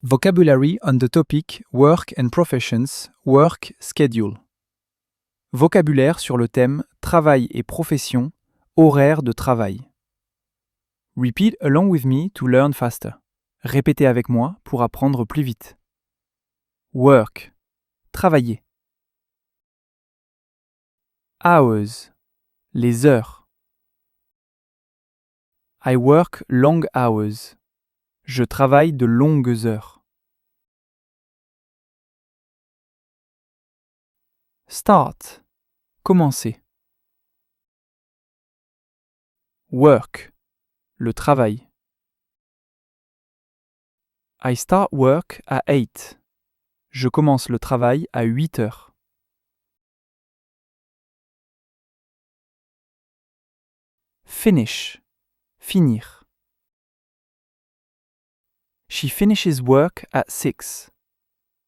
Vocabulary on the topic Work and Professions, Work Schedule. Vocabulaire sur le thème Travail et profession, horaire de travail. Repeat along with me to learn faster. Répétez avec moi pour apprendre plus vite. Work. Travailler. Hours. Les heures. I work long hours. Je travaille de longues heures. Start. Commencer. Work. Le travail. I start work at 8. Je commence le travail à 8 heures. Finish. Finir. She finishes work at 6.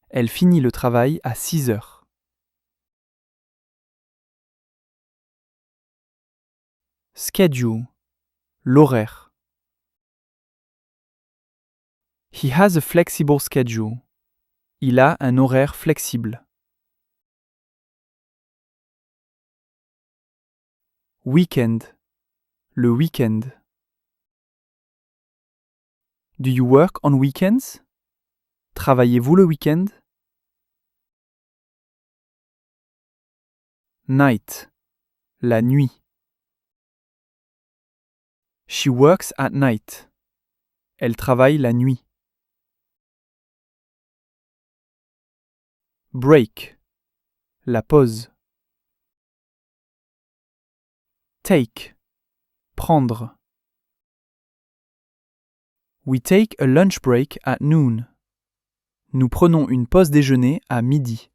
Elle finit le travail à 6 heures. Schedule. L'horaire. He has a flexible schedule. Il a un horaire flexible. Weekend. Le week-end. Do you work on weekends? Travaillez-vous le week-end? Night. La nuit. She works at night. Elle travaille la nuit. Break. La pause. Take. Prendre. We take a lunch break at noon. Nous prenons une pause déjeuner à midi.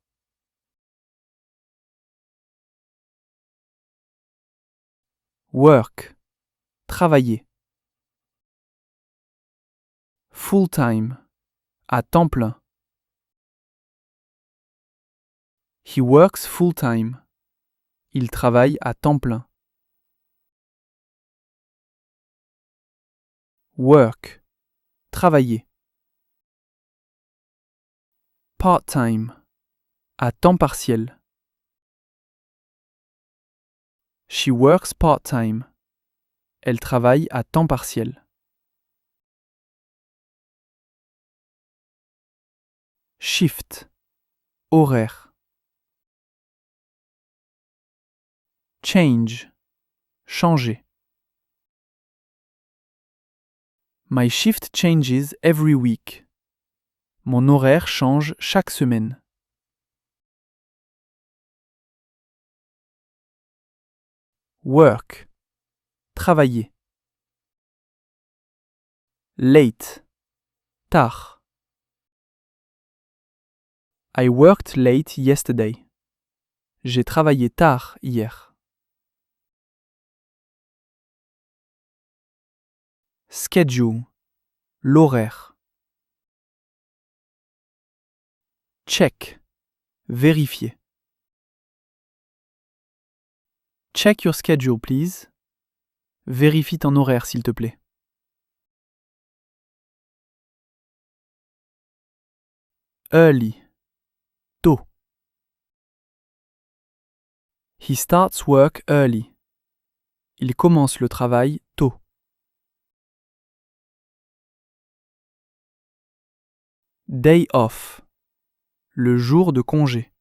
Work. Travailler. Full time. À temps plein. He works full time. Il travaille à temps plein. Work. Travailler. Part-time. À temps partiel. She works part-time. Elle travaille à temps partiel. Shift. Horaire. Change. Changer. My shift changes every week. Mon horaire change chaque semaine. Work. Travailler. Late. Tard. I worked late yesterday. J'ai travaillé tard hier. Schedule. L'horaire. Check. Vérifier. Check your schedule, please. Vérifie ton horaire, s'il te plaît. Early. Tôt. He starts work early. Il commence le travail tôt. Day off. Le jour de congé.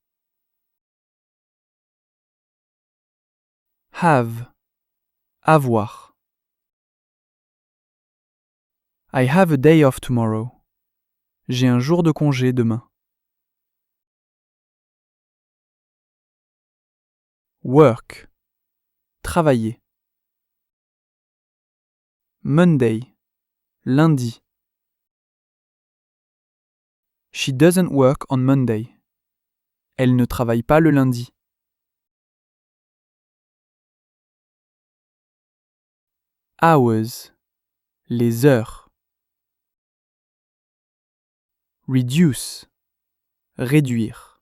Have. Avoir. I have a day off tomorrow. J'ai un jour de congé demain. Work. Travailler. Monday. Lundi. She doesn't work on Monday. Elle ne travaille pas le lundi. Hours. Les heures. Reduce. Réduire.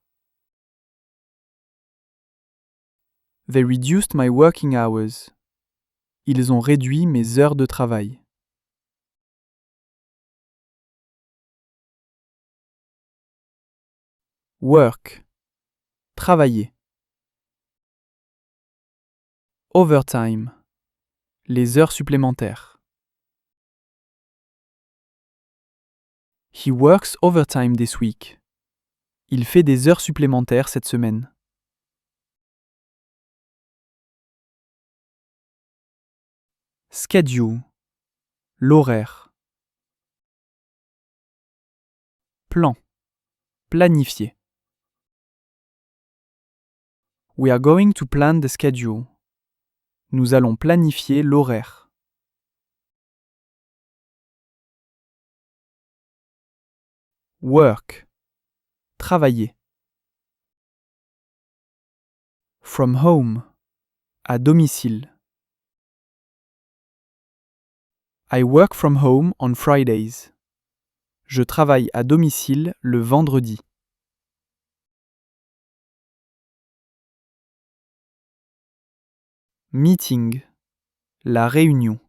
They reduced my working hours. Ils ont réduit mes heures de travail. Work. Travailler. Overtime. Les heures supplémentaires. He works overtime this week. Il fait des heures supplémentaires cette semaine. Schedule. L'horaire. Plan. Planifier. We are going to plan the schedule. Nous allons planifier l'horaire. Work. Travailler. From home. À domicile. I work from home on Fridays. Je travaille à domicile le vendredi. Meeting. La réunion.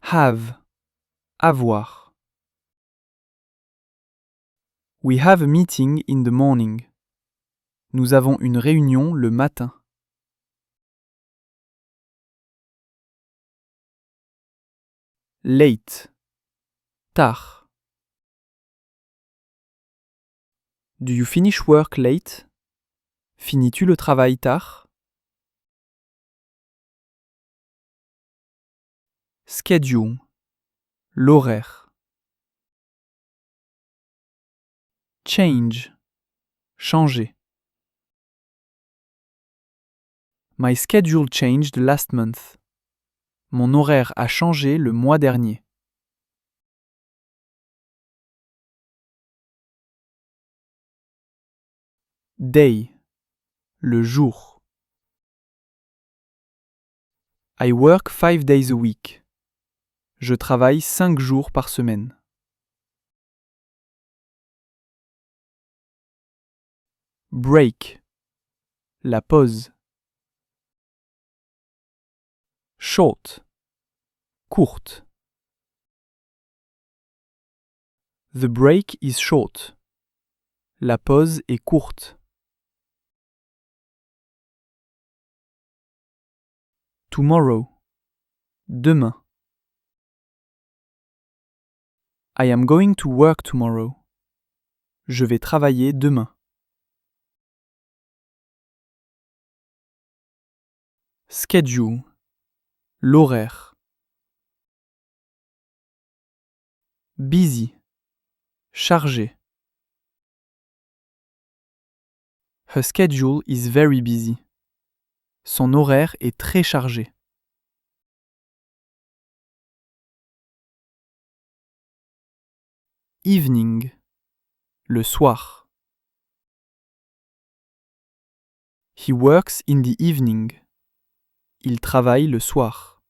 Have. Avoir. We have a meeting in the morning. Nous avons une réunion le matin. Late. Tard. Do you finish work late? Finis-tu le travail tard? Schedule. L'horaire. Change. Changer. My schedule changed last month. Mon horaire a changé le mois dernier. Day. Le jour. I work 5 days a week. Je travaille 5 jours par semaine. Break. La pause. Short. Courte. The break is short. La pause est courte. Tomorrow. Demain. I am going to work tomorrow. Je vais travailler demain. Schedule. L'horaire. Busy. Chargé. Her schedule is very busy. Son horaire est très chargé. Evening. Le soir. He works in the evening. Il travaille le soir.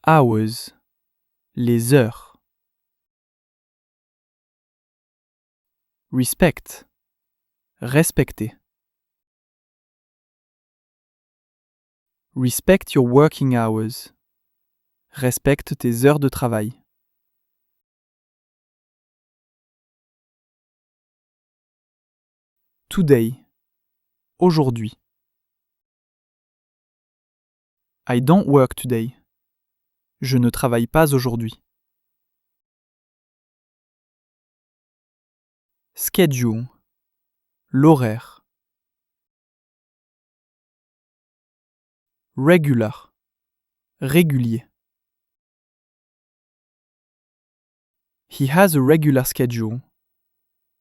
Hours. Les heures. Respect. Respecter. Respect your working hours. Respecte tes heures de travail. Today. Aujourd'hui. I don't work today. Je ne travaille pas aujourd'hui. Schedule. L'horaire. Regular. Régulier. He has a regular schedule.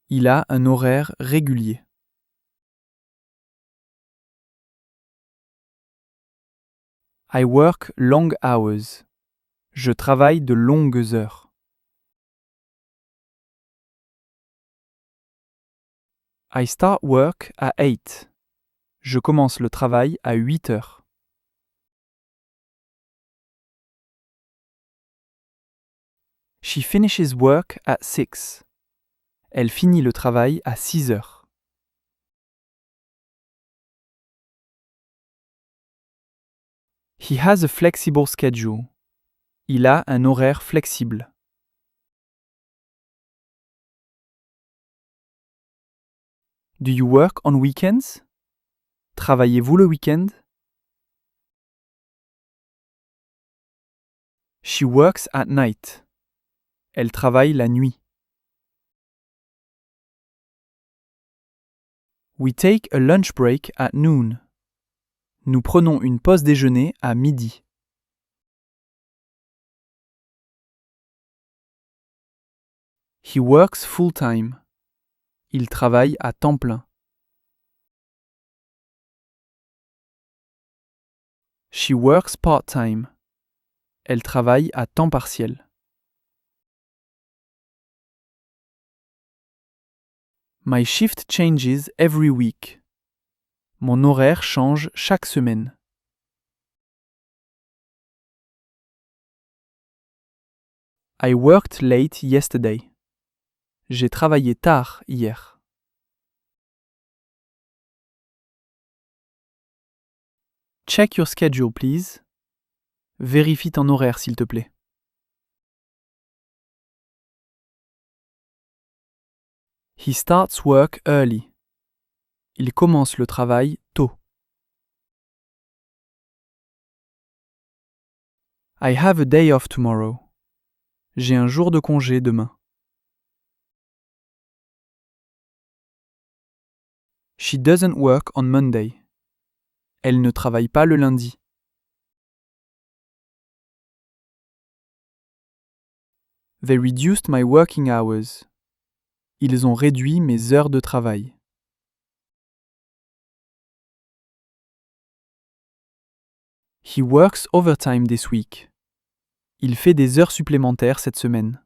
Il a un horaire régulier. I work long hours. Je travaille de longues heures. I start work at 8. Je commence le travail à 8 heures. She finishes work at 6. Elle finit le travail à 6 heures. He has a flexible schedule. Il a un horaire flexible. Do you work on weekends? Travaillez-vous le week-end? She works at night. Elle travaille la nuit. We take a lunch break at noon. Nous prenons une pause déjeuner à midi. He works full-time. Il travaille à temps plein. She works part-time. Elle travaille à temps partiel. My shift changes every week. Mon horaire change chaque semaine. I worked late yesterday. J'ai travaillé tard hier. Check your schedule, please. Vérifie ton horaire, s'il te plaît. He starts work early. Il commence le travail tôt. I have a day off tomorrow. J'ai un jour de congé demain. She doesn't work on Monday. Elle ne travaille pas le lundi. They reduced my working hours. Ils ont réduit mes heures de travail. He works overtime this week. Il fait des heures supplémentaires cette semaine.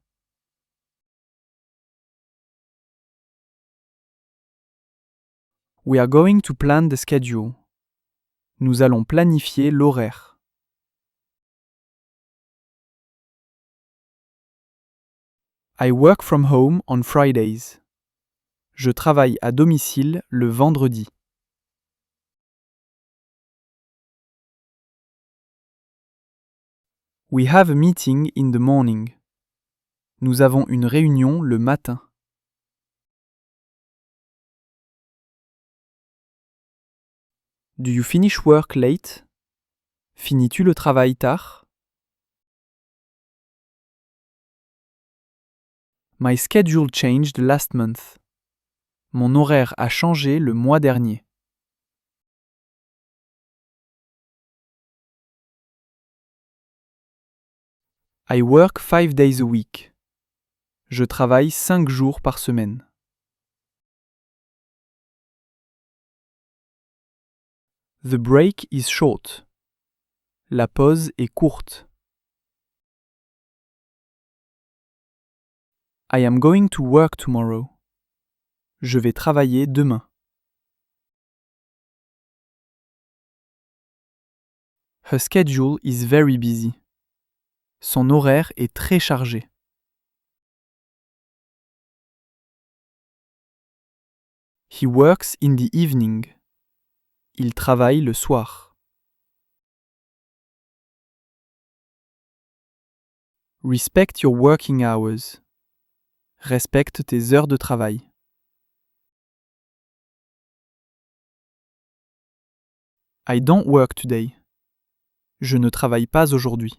We are going to plan the schedule. Nous allons planifier l'horaire. I work from home on Fridays. Je travaille à domicile le vendredi. We have a meeting in the morning. Nous avons une réunion le matin. Do you finish work late? Finis-tu le travail tard? My schedule changed last month. Mon horaire a changé le mois dernier. I work 5 days a week. Je travaille 5 jours par semaine. The break is short. La pause est courte. I am going to work tomorrow. Je vais travailler demain. Her schedule is very busy. Son horaire est très chargé. He works in the evening. Il travaille le soir. Respect your working hours. Respecte tes heures de travail. I don't work today. Je ne travaille pas aujourd'hui.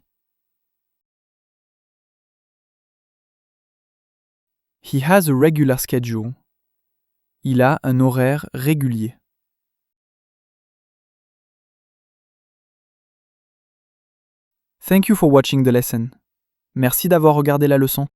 He has a regular schedule. Il a un horaire régulier. Thank you for watching the lesson. Merci d'avoir regardé la leçon.